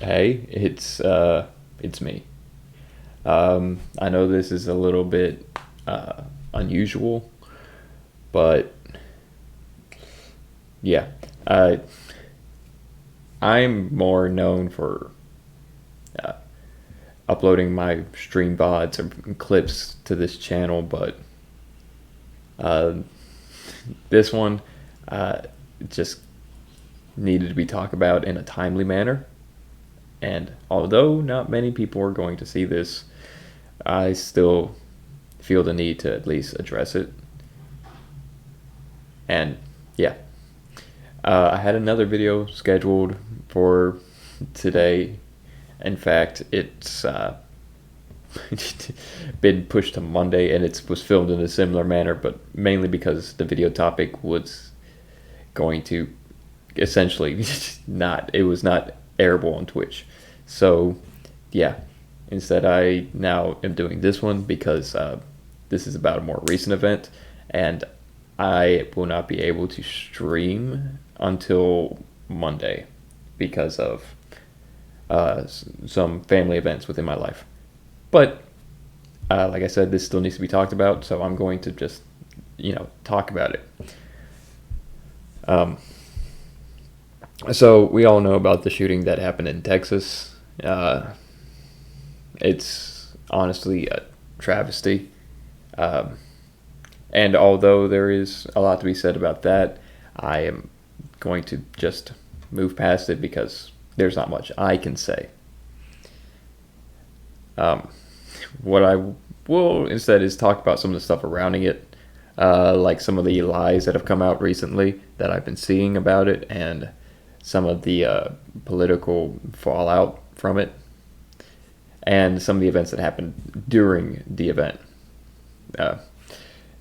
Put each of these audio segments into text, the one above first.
Hey, it's me. I know this is a little bit unusual, but yeah, uh, I'm more known for uh, uploading my stream VODs or clips to this channel, but uh, this one uh, just needed to be talked about in a timely manner. And although not many people are going to see this, I still feel the need to at least address it. And yeah, I had another video scheduled for today. In fact, it's been pushed to Monday, and it was filmed in a similar manner, but mainly because the video topic was going to essentially it was not airable on Twitch. So yeah, instead I now am doing this one because this is about a more recent event, and I will not be able to stream until Monday because of some family events within my life. But like I said, this still needs to be talked about, so I'm going to just talk about it. So we all know about the shooting that happened in Texas. It's honestly a travesty. And although there is a lot to be said about that, I am going to just move past it because there's not much I can say. What I will instead is talk about some of the stuff surrounding it, like some of the lies that have come out recently that I've been seeing about it, and some of the political fallout from it, and some of the events that happened during the event.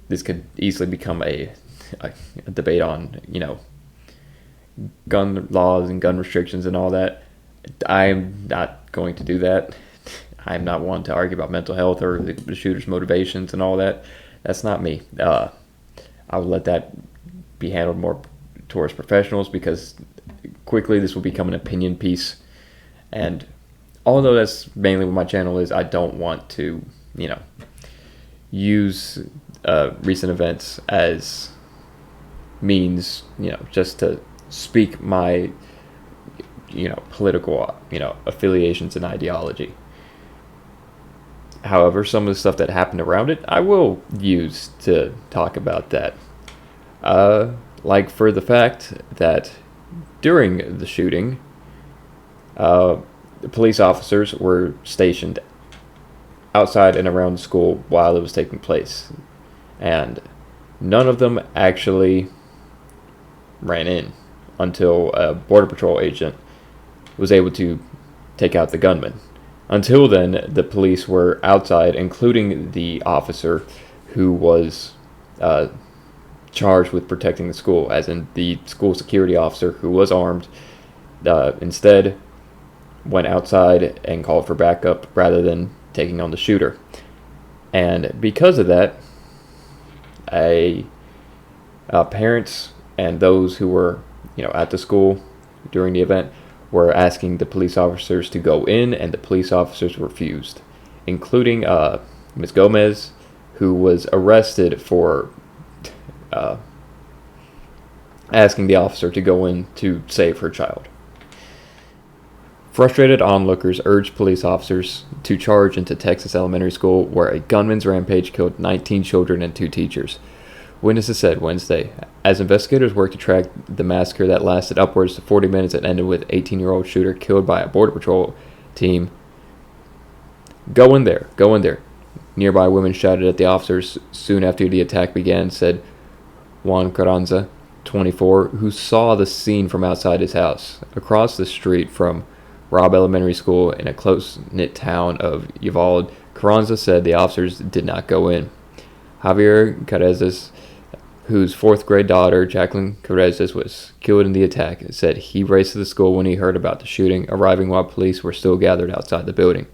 This could easily become a debate on, gun laws and gun restrictions and all that. I'm not going to do that. I'm not one to argue about mental health or the shooter's motivations and all that. That's not me. I would let that be handled more towards professionals, because quickly this will become an opinion piece. And although that's mainly what my channel is, I don't want to, use recent events as means, just to speak my, political, affiliations and ideology. However, some of the stuff that happened around it, I will use to talk about that. Like for the fact that during the shooting, the police officers were stationed outside and around the school while it was taking place, and none of them actually ran in until a border patrol agent was able to take out the gunman. Until then, the police were outside, including the officer who was charged with protecting the school, as in the school security officer who was armed. Instead, went outside and called for backup rather than taking on the shooter. And because of that, parents and those who were, at the school during the event were asking the police officers to go in, and the police officers refused, including Ms. Gomez, who was arrested for asking the officer to go in to save her child. Frustrated onlookers urged police officers to charge into Texas elementary school, where a gunman's rampage killed 19 children and 2 teachers. Witnesses said Wednesday, as investigators worked to track the massacre that lasted upwards to 40 minutes and ended with 18-year-old shooter killed by a border patrol team. Go in there, go in there. Nearby women shouted at the officers soon after the attack began, said Juan Carranza, 24, who saw the scene from outside his house, across the street from Robb Elementary School in a close-knit town of Uvalde. Carranza said the officers did not go in. Javier Carezes, whose 4th grade daughter, Jacqueline Carezes, was killed in the attack, said he raced to the school when he heard about the shooting, arriving while police were still gathered outside the building.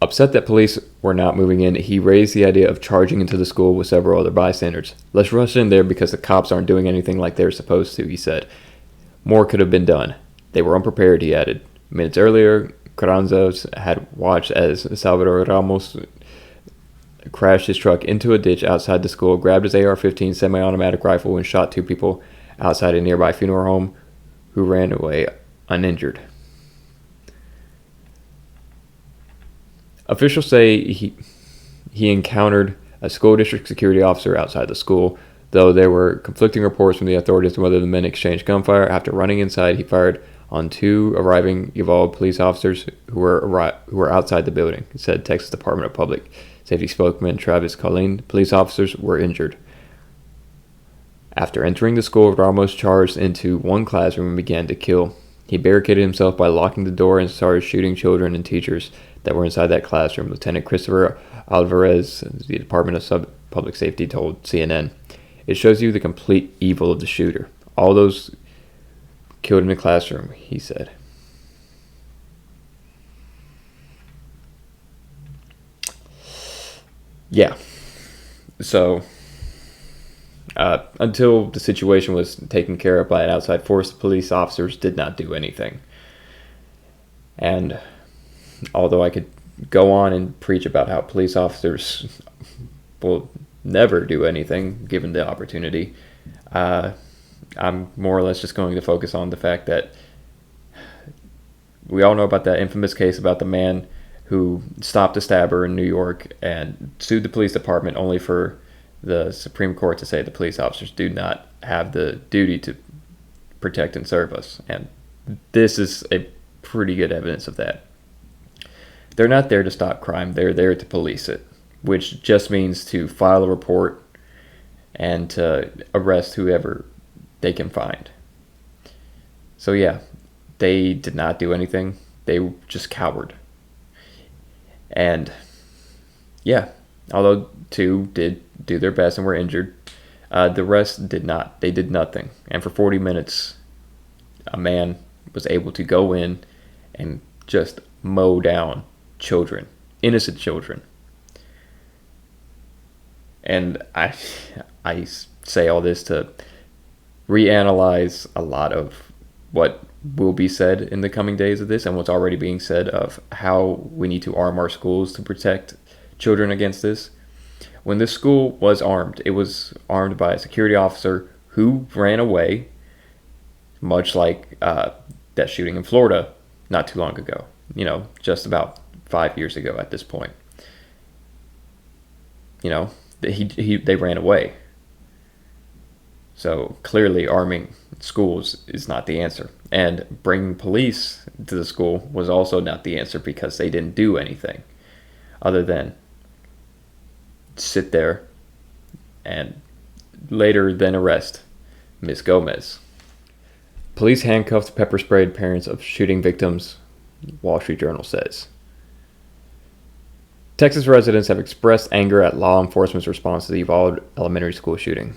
Upset that police were not moving in, he raised the idea of charging into the school with several other bystanders. "Let's rush in there because the cops aren't doing anything like they're supposed to," he said. "More could have been done. They were unprepared," he added. Minutes earlier, Carranzos had watched as Salvador Ramos crashed his truck into a ditch outside the school, grabbed his AR-15 semi-automatic rifle, and shot two people outside a nearby funeral home who ran away uninjured. Officials say he encountered a school district security officer outside the school, though there were conflicting reports from the authorities on whether the men exchanged gunfire. After running inside, he fired on two arriving Uvalde police officers who were outside the building, said Texas Department of Public Safety spokesman Travis Colleen. Police officers were injured. After entering the school, Ramos charged into one classroom and began to kill. He barricaded himself by locking the door and started shooting children and teachers that were inside that classroom. Lieutenant Christopher Alvarez, the Department of Public Safety, told CNN. "It shows you the complete evil of the shooter. All those killed in the classroom," he said. Yeah. So, until the situation was taken care of by an outside force, the police officers did not do anything. And although I could go on and preach about how police officers will never do anything given the opportunity, I'm more or less just going to focus on the fact that we all know about that infamous case about the man who stopped a stabber in New York and sued the police department only for the Supreme Court to say the police officers do not have the duty to protect and serve us. And this is a pretty good evidence of that. They're not there to stop crime. They're there to police it, which just means to file a report and to arrest whoever they can find. So yeah, they did not do anything. They just cowered. And yeah, although two did do their best and were injured, the rest did not. They did nothing. And for 40 minutes, a man was able to go in and just mow down children, innocent children. And I say all this to reanalyze a lot of what will be said in the coming days of this and what's already being said of how we need to arm our schools to protect children against this. When this school was armed, it was armed by a security officer who ran away, much like that shooting in Florida not too long ago, just about 5 years ago at this point. They ran away. So clearly arming schools is not the answer. And bringing police to the school was also not the answer because they didn't do anything other than sit there and later then arrest Miss Gomez. Police handcuffed, pepper sprayed parents of shooting victims, Wall Street Journal says. Texas residents have expressed anger at law enforcement's response to the Uvalde elementary school shooting.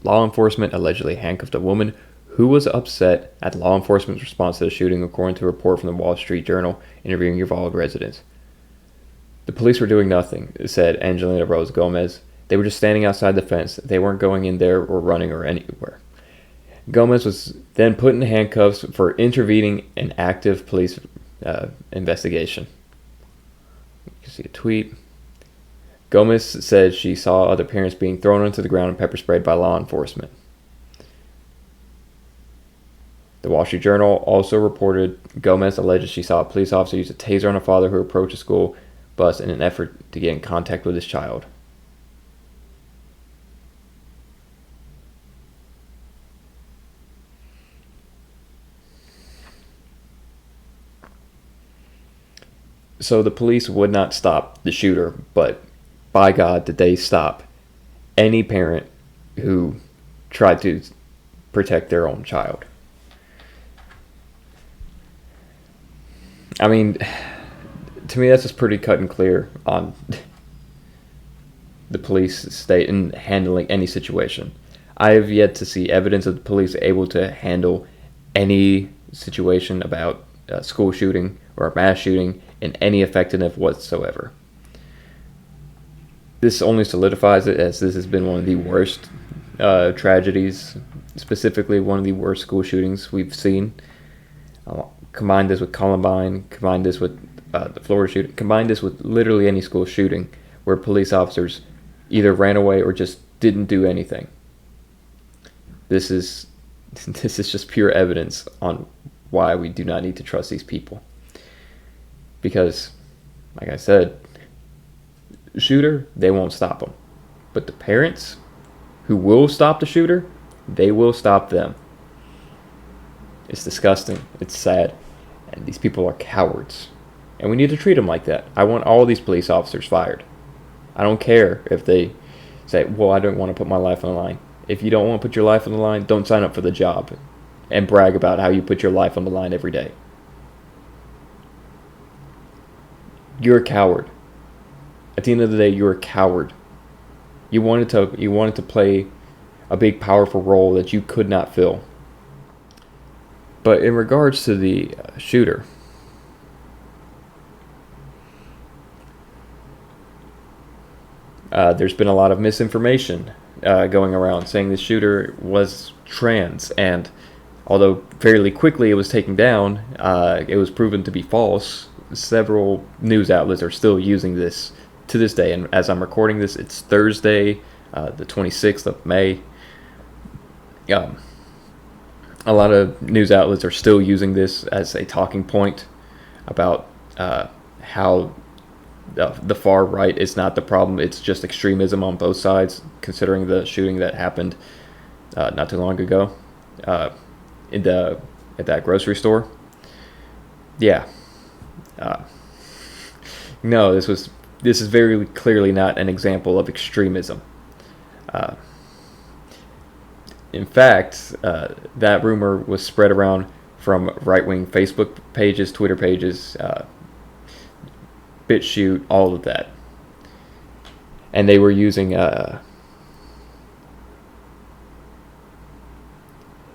Law enforcement allegedly handcuffed a woman who was upset at law enforcement's response to the shooting, according to a report from the Wall Street Journal interviewing Uvalde residents. "The police were doing nothing," said Angelina Rose Gomez. "They were just standing outside the fence. They weren't going in there or running or anywhere." Gomez was then put in handcuffs for intervening in active police investigation. You can see a tweet. Gomez said she saw other parents being thrown onto the ground and pepper sprayed by law enforcement. The Wall Street Journal also reported Gomez alleges she saw a police officer use a taser on a father who approached a school bus in an effort to get in contact with his child. So the police would not stop the shooter, but by God, did they stop any parent who tried to protect their own child. I mean, to me, that's just pretty cut and clear on the police state in handling any situation. I have yet to see evidence of the police able to handle any situation about school shooting or a mass shooting in any effectiveness whatsoever. This only solidifies it, as this has been one of the worst tragedies, specifically one of the worst school shootings we've seen. Combine this with Columbine, combine this with the Florida shooting, combine this with literally any school shooting where police officers either ran away or just didn't do anything. This is just pure evidence on why we do not need to trust these people. Because, like I said, the shooter, they won't stop him. But the parents who will stop the shooter, they will stop them. It's disgusting. It's sad. And these people are cowards. And we need to treat them like that. I want all these police officers fired. I don't care if they say, well, I don't want to put my life on the line. If you don't want to put your life on the line, don't sign up for the job and brag about how you put your life on the line every day. You're a coward. At the end of the day, you're a coward. You wanted to play a big, powerful role that you could not fill. But in regards to the shooter, there's been a lot of misinformation going around saying the shooter was trans, and although fairly quickly it was taken down, it was proven to be false. Several news outlets are still using this to this day, and as I'm recording this, it's Thursday, the 26th of May. A lot of news outlets are still using this as a talking point about how the far right is not the problem. It's just extremism on both sides, considering the shooting that happened not too long ago at that grocery store. Yeah. No, this is very clearly not an example of extremism. In fact, that rumor was spread around from right-wing Facebook pages, Twitter pages, BitChute, all of that. And they were using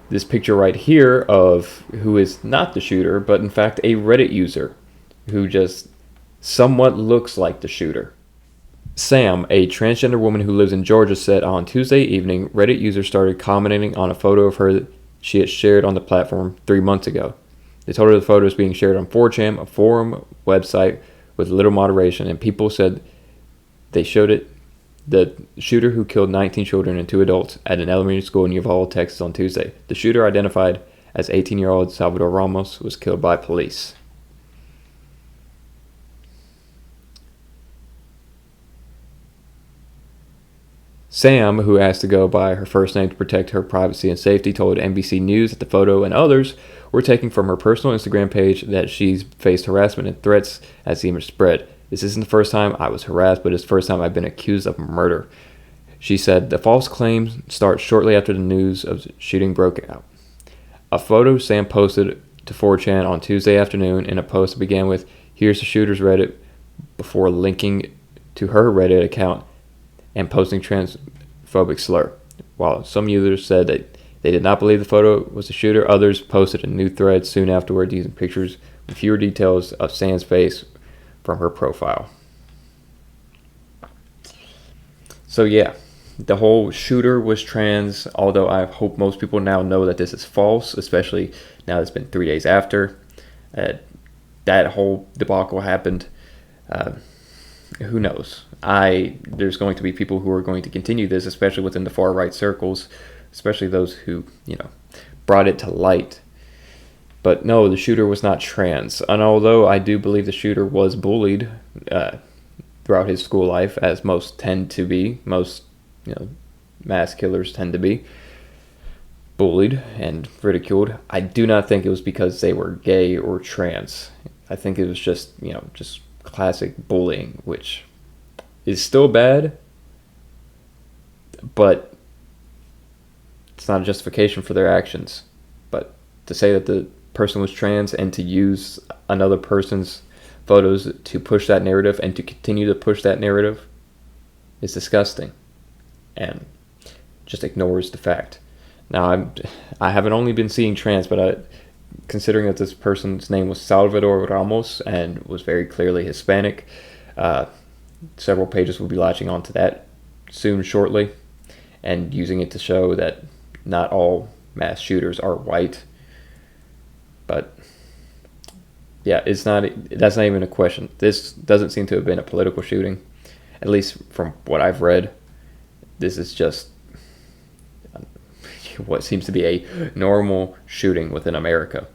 this picture right here of who is not the shooter, but in fact a Reddit user who just somewhat looks like the shooter. Sam, a transgender woman who lives in Georgia, said on Tuesday evening, Reddit users started commenting on a photo of her that she had shared on the platform 3 months ago. They told her the photo was being shared on 4chan, a forum website with little moderation, and people said they showed it. The shooter who killed 19 children and 2 adults at an elementary school in Uvalde, Texas on Tuesday. The shooter, identified as 18-year-old Salvador Ramos, was killed by police. Sam, who asked to go by her first name to protect her privacy and safety, told NBC News that the photo and others were taken from her personal Instagram page, that she's faced harassment and threats as the image spread. This isn't the first time I was harassed, but it's the first time I've been accused of murder. She said the false claims start shortly after the news of the shooting broke out. A photo Sam posted to 4chan on Tuesday afternoon in a post that began with, "Here's the shooter's Reddit," before linking to her Reddit account and posting transphobic slur. While some users said that they did not believe the photo was the shooter, others posted a new thread soon afterward using pictures with fewer details of Sam's face from her profile. So yeah, the whole shooter was trans, although I hope most people now know that this is false, especially now it's been 3 days after that whole debacle happened. Who knows? There's going to be people who are going to continue this, especially within the far right circles, especially those who, brought it to light. But no, the shooter was not trans. And although I do believe the shooter was bullied throughout his school life, as most tend to be, most mass killers tend to be bullied and ridiculed, I do not think it was because they were gay or trans. I think it was just classic bullying, which is still bad, but it's not a justification for their actions. But to say that the person was trans and to use another person's photos to push that narrative and to continue to push that narrative is disgusting and just ignores the fact. Now, I haven't only been seeing trans, but considering that this person's name was Salvador Ramos and was very clearly Hispanic. Several pages will be latching onto that shortly, and using it to show that not all mass shooters are white. But yeah, that's not even a question. This doesn't seem to have been a political shooting, at least from what I've read. This is just what seems to be a normal shooting within America.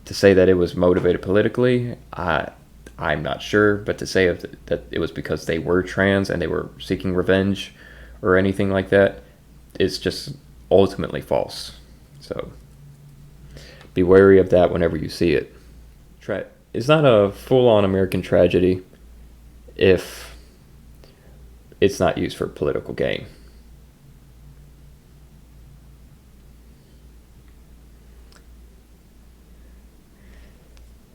To say that it was motivated politically, I'm not sure, but to say that it was because they were trans and they were seeking revenge or anything like that is just ultimately false. So be wary of that whenever you see it. It's not a full-on American tragedy if it's not used for political gain.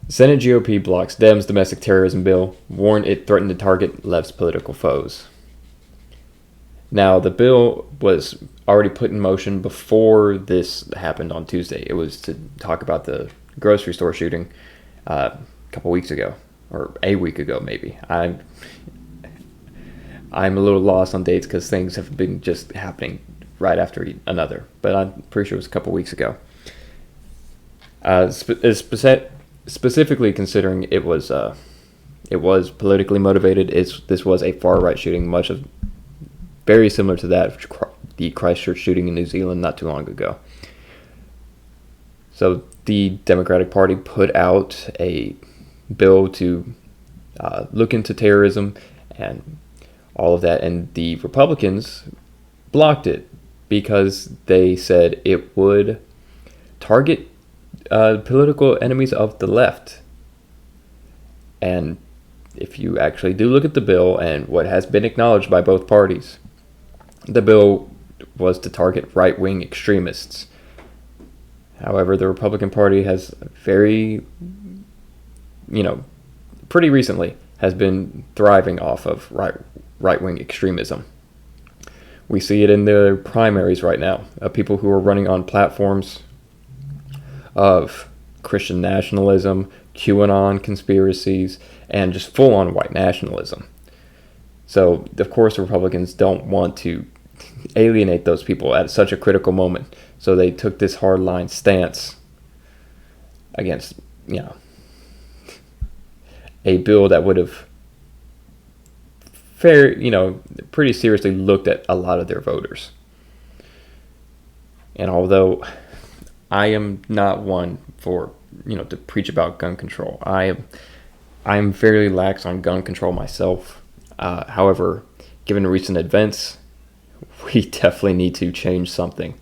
Senate GOP blocks Dems' domestic terrorism bill, warned it threatened to target left's political foes. Now, the bill was already put in motion before this happened on Tuesday. It was to talk about the grocery store shooting a couple weeks ago, or a week ago maybe. I'm a little lost on dates because things have been just happening right after another, but I'm pretty sure it was a couple weeks ago. Specifically considering it was politically motivated, this was a far right shooting, very similar to that of the Christchurch shooting in New Zealand not too long ago. So the Democratic Party put out a bill to look into terrorism and all of that, and the Republicans blocked it because they said it would target political enemies of the left. And if you actually do look at the bill and what has been acknowledged by both parties, the bill was to target right-wing extremists. However, the Republican Party has pretty recently has been thriving off of right-wing extremism. We see it in their primaries right now, of people who are running on platforms of Christian nationalism, QAnon conspiracies, and just full-on white nationalism. So, of course, the Republicans don't want to alienate those people at such a critical moment. So they took this hardline stance against, a bill that would have pretty seriously looked at a lot of their voters. And although I am not one for, to preach about gun control, I am fairly lax on gun control myself. However, given recent events, we definitely need to change something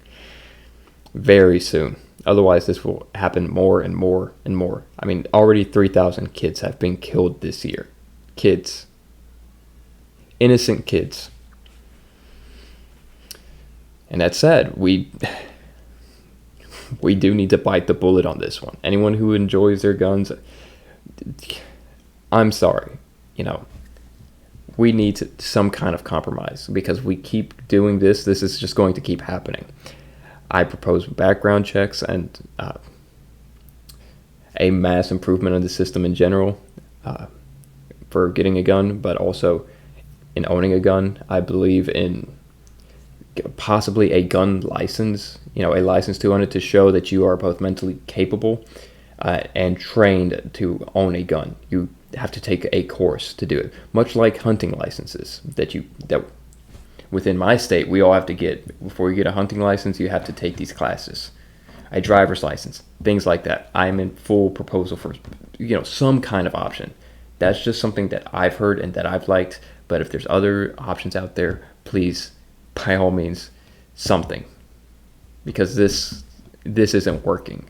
very soon. Otherwise, this will happen more and more and more. I mean, already 3,000 kids have been killed this year. Kids. Innocent kids. And that's sad. We do need to bite the bullet on this one. Anyone who enjoys their guns, I'm sorry. We need some kind of compromise because we keep doing this. This is just going to keep happening. I propose background checks and a mass improvement of the system in general for getting a gun, but also in owning a gun. I believe in possibly a gun license, a license to own it to show that you are both mentally capable and trained to own a gun. You have to take a course to do it, much like hunting licenses that within my state we all have to get. Before you get a hunting license, you have to take these classes, a driver's license, things like that. I'm in full proposal for some kind of option. That's just something that I've heard and that I've liked, but if there's other options out there, please, by all means, something, because this isn't working.